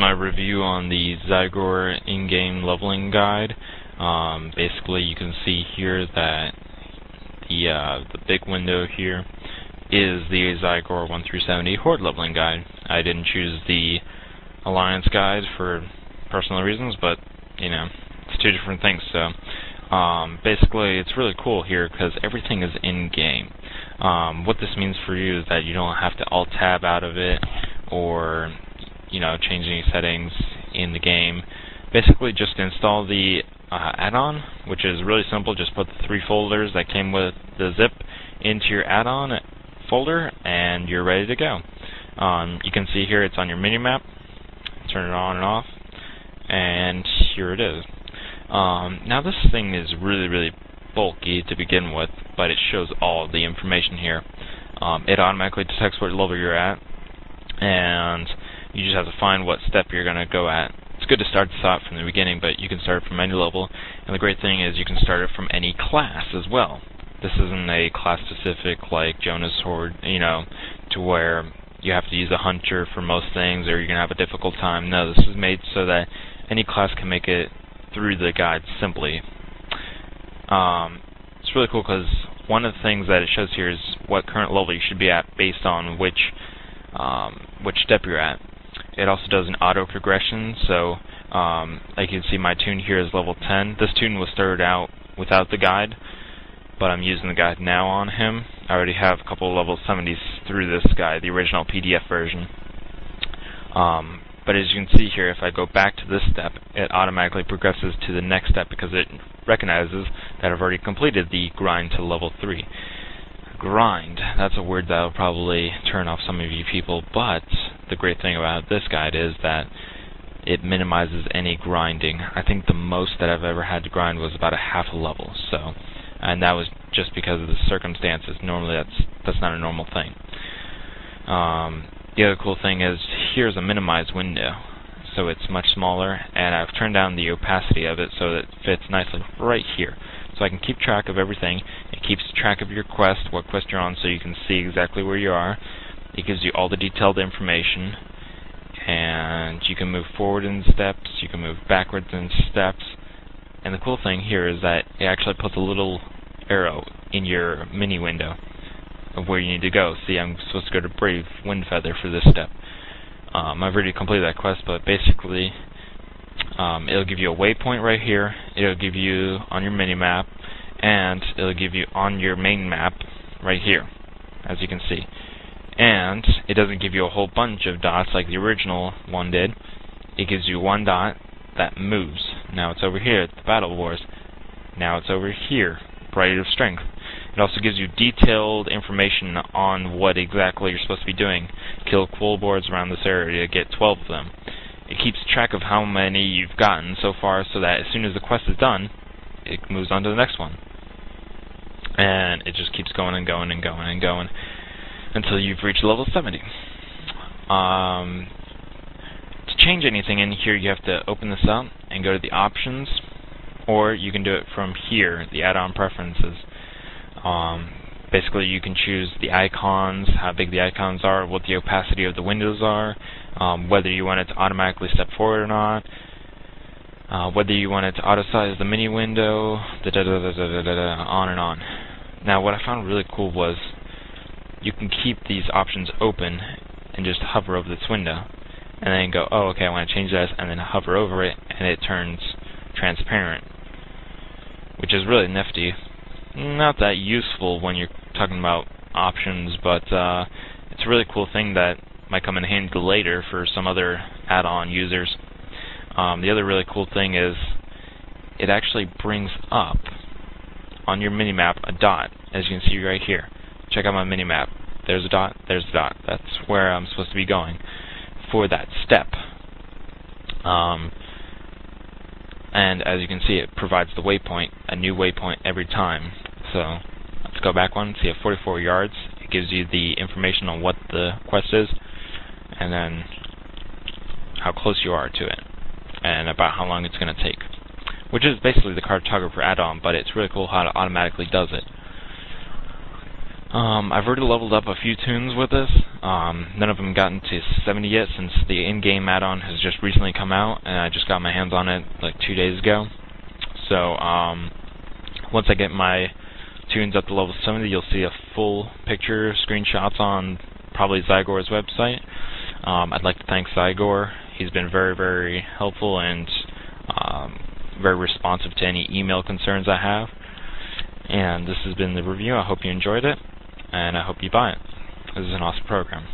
my review on the Zygor in-game leveling guide. Basically, you can see here that the big window here is the Zygor 1 through 70 Horde leveling guide. I didn't choose the Alliance guide for personal reasons, but you know, it's two different things. So basically, it's really cool here because everything is in-game. What this means for you is that you don't have to Alt-Tab out of it or change any settings in the game. Basically, just install the add-on, which is really simple. Just put the 3 folders that came with the zip into your add-on folder, and you're ready to go. You can see here it's on your mini-map. Turn it on and off, and here it is. Now this thing is really bulky to begin with, but it shows all the information here. It automatically detects what level you're at, and you just have to find what step you're going to go at. It's good to start this out from the beginning, but you can start it from any level, and the great thing is you can start it from any class as well. This isn't a class-specific like Jonas Horde, to where you have to use a hunter for most things or you're going to have a difficult time. No, this is made so that any class can make it through the guide simply. It's really cool because one of the things that it shows here is what current level you should be at based on which step you're at. It also does an auto progression, so like you can see my toon here is level 10. This toon was started out without the guide, but I'm using the guide now on him. I already have a couple of level 70s through this guide, the original PDF version. But as you can see here, if I go back to this step, it automatically progresses to the next step because it recognizes that I've already completed the grind to level 3. Grind, that's a word that will probably turn off some of you people, but the great thing about this guide is that it minimizes any grinding. I think the most that I've ever had to grind was about a half a level, and that was just because of the circumstances. Normally that's not a normal thing. The other cool thing is here's a minimized window, so it's much smaller, and I've turned down the opacity of it so that it fits nicely right here. So I can keep track of everything. It keeps track of your quest, what quest you're on, so you can see exactly where you are. It gives you all the detailed information, and you can move forward in steps, you can move backwards in steps, and the cool thing here is that it actually puts a little arrow in your mini window of where you need to go. See, I'm supposed to go to Brave Windfeather for this step. I've already completed that quest, but basically it'll give you a waypoint right here, it'll give you on your mini-map, and it'll give you on your main map right here, as you can see. And it doesn't give you a whole bunch of dots like the original one did. It gives you one dot that moves. Now it's over here at the Battle Wars. Now it's over here, Bride of Strength. It also gives you detailed information on what exactly you're supposed to be doing. Kill quoll boards around this area to get 12 of them. It keeps track of how many you've gotten so far so that as soon as the quest is done, it moves on to the next one. And it just keeps going and going and going and going until you've reached level 70. To change anything in here, you have to open this up and go to the options, or you can do it from here, the add-on preferences. Basically, you can choose the icons, how big the icons are, what the opacity of the windows are, whether you want it to automatically step forward or not, whether you want it to auto-size the mini window, on and on. Now, what I found really cool was you can keep these options open and just hover over this window, and then go, oh, okay, I want to change this, and then hover over it, and it turns transparent, which is really nifty. Not that useful when you're talking about options, but it's a really cool thing that might come in handy later for some other add-on users. The other really cool thing is it actually brings up on your minimap a dot, as you can see right here. Check out my minimap. There's a dot, there's a dot. That's where I'm supposed to be going for that step. And as you can see, it provides the waypoint, a new waypoint every time. So let's go back one, see at 44 yards. It gives you the information on what the quest is, and then how close you are to it, and about how long it's going to take. Which is basically the cartographer add-on, but it's really cool how it automatically does it. I've already leveled up a few tunes with this. None of them gotten to 70 yet, since the in-game add-on has just recently come out, and I just got my hands on it like 2 days ago. So once I get my tunes up to level 70, you'll see a full picture, screenshots on probably Zygor's website. I'd like to thank Zygor. He's been very, very helpful and very responsive to any email concerns I have. And this has been the review. I hope you enjoyed it, and I hope you buy it. This is an awesome program.